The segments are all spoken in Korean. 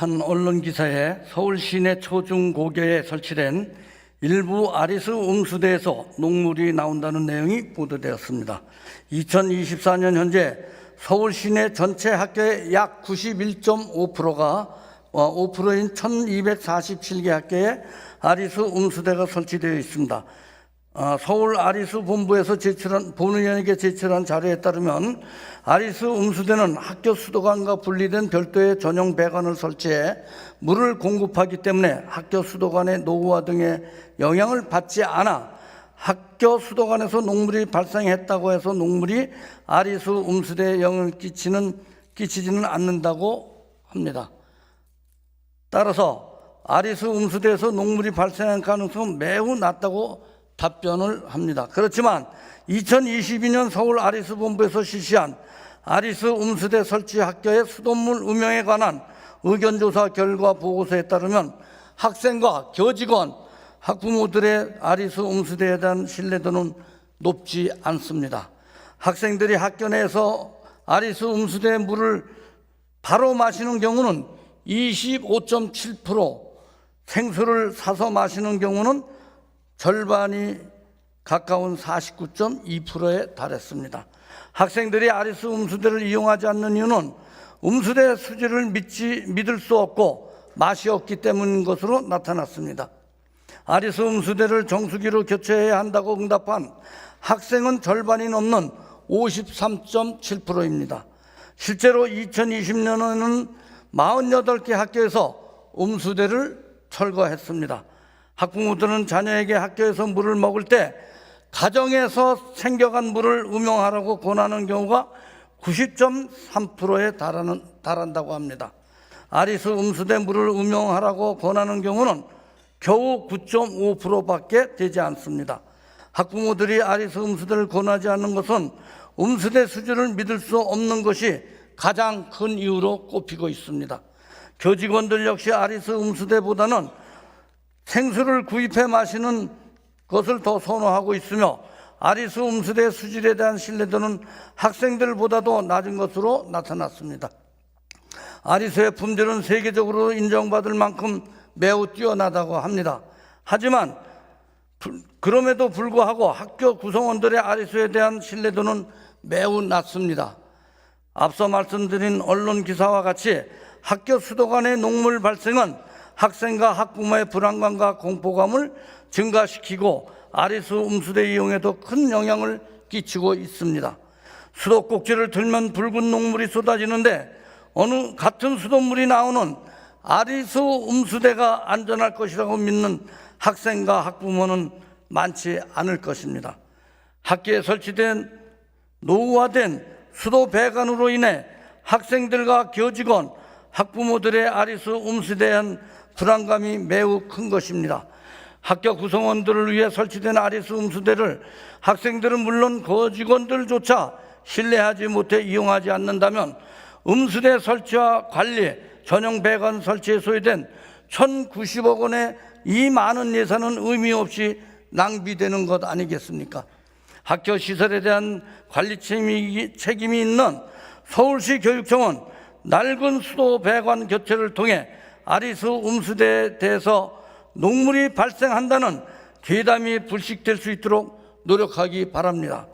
한 언론 기사에 서울 시내 초중고교에 설치된 일부 아리수 음수대에서 녹물이 나온다는 내용이 보도되었습니다. 2024년 현재 서울 시내 전체 학교의 약 91.5%가 5%인 1247개 학교에 아리수 음수대가 설치되어 있습니다. 서울 아리수 본부에서 본의원에게 제출한 자료에 따르면 아리수 음수대는 학교 수도관과 분리된 별도의 전용 배관을 설치해 물을 공급하기 때문에 학교 수도관의 노후화 등의 영향을 받지 않아 학교 수도관에서 녹물이 발생했다고 해서 녹물이 아리수 음수대에 영향을 끼치지는 않는다고 합니다. 따라서 아리수 음수대에서 녹물이 발생할 가능성은 매우 낮다고 답변을 합니다. 그렇지만 2022년 서울 아리수 본부에서 실시한 아리수 음수대 설치 학교의 수돗물 음용에 관한 의견조사 결과 보고서에 따르면 학생과 교직원, 학부모들의 아리수 음수대에 대한 신뢰도는 높지 않습니다. 학생들이 학교 내에서 아리수 음수대의 물을 바로 마시는 경우는 25.7%, 생수를 사서 마시는 경우는 절반이 가까운 49.2%에 달했습니다. 학생들이 아리수 음수대를 이용하지 않는 이유는 음수대 수질을 믿을 수 없고 맛이 없기 때문인 것으로 나타났습니다. 아리수 음수대를 정수기로 교체해야 한다고 응답한 학생은 절반이 넘는 53.7%입니다. 실제로 2020년에는 48개 학교에서 음수대를 철거했습니다. 학부모들은 자녀에게 학교에서 물을 먹을 때 가정에서 챙겨간 물을 음용하라고 권하는 경우가 90.3%에 달한다고 합니다. 아리수 음수대 물을 음용하라고 권하는 경우는 겨우 9.5%밖에 되지 않습니다. 학부모들이 아리수 음수대를 권하지 않는 것은 음수대 수질을 믿을 수 없는 것이 가장 큰 이유로 꼽히고 있습니다. 교직원들 역시 아리수 음수대보다는 생수를 구입해 마시는 것을 더 선호하고 있으며 아리수 음수대 수질에 대한 신뢰도는 학생들보다도 낮은 것으로 나타났습니다. 아리수의 품질은 세계적으로 인정받을 만큼 매우 뛰어나다고 합니다. 하지만 그럼에도 불구하고 학교 구성원들의 아리수에 대한 신뢰도는 매우 낮습니다. 앞서 말씀드린 언론 기사와 같이 학교 수도관의 녹물 발생은 학생과 학부모의 불안감과 공포감을 증가시키고 아리수 음수대 이용에도 큰 영향을 끼치고 있습니다. 수도꼭지를 들면 붉은 녹물이 쏟아지는데 어느 같은 수돗물이 나오는 아리수 음수대가 안전할 것이라고 믿는 학생과 학부모는 많지 않을 것입니다. 학교에 설치된 노후화된 수도 배관으로 인해 학생들과 교직원, 학부모들의 아리수 음수대에 대한 불안감이 매우 큰 것입니다. 학교 구성원들을 위해 설치된 아리수 음수대를 학생들은 물론 교직원들조차 신뢰하지 못해 이용하지 않는다면 음수대 설치와 관리, 전용 배관 설치에 소요된 1,090억 원의 이 많은 예산은 의미 없이 낭비되는 것 아니겠습니까? 학교 시설에 대한 관리 책임이 있는 서울시 교육청은 낡은 수도 배관 교체를 통해 아리수 음수대에 대해서 녹물이 발생한다는 괴담이 불식될 수 있도록 노력하기 바랍니다.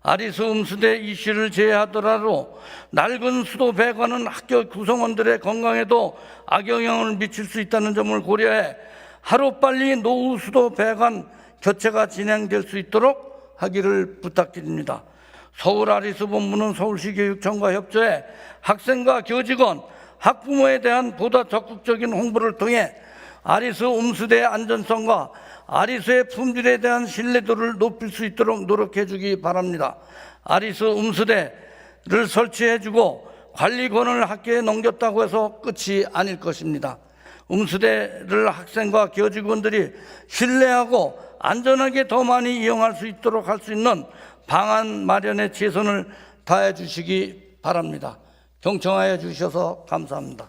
아리수 음수대 이슈를 제외하더라도 낡은 수도 배관은 학교 구성원들의 건강에도 악영향을 미칠 수 있다는 점을 고려해 하루빨리 노후 수도 배관 교체가 진행될 수 있도록 하기를 부탁드립니다. 서울 아리수 본부는 서울시 교육청과 협조해 학생과 교직원, 학부모에 대한 보다 적극적인 홍보를 통해 아리수 음수대의 안전성과 아리수의 품질에 대한 신뢰도를 높일 수 있도록 노력해 주기 바랍니다. 아리수 음수대를 설치해 주고 관리 권한을 학교에 넘겼다고 해서 끝이 아닐 것입니다. 음수대를 학생과 교직원들이 신뢰하고 안전하게 더 많이 이용할 수 있도록 할 수 있는 방안 마련에 최선을 다해 주시기 바랍니다. 경청하여 주셔서 감사합니다.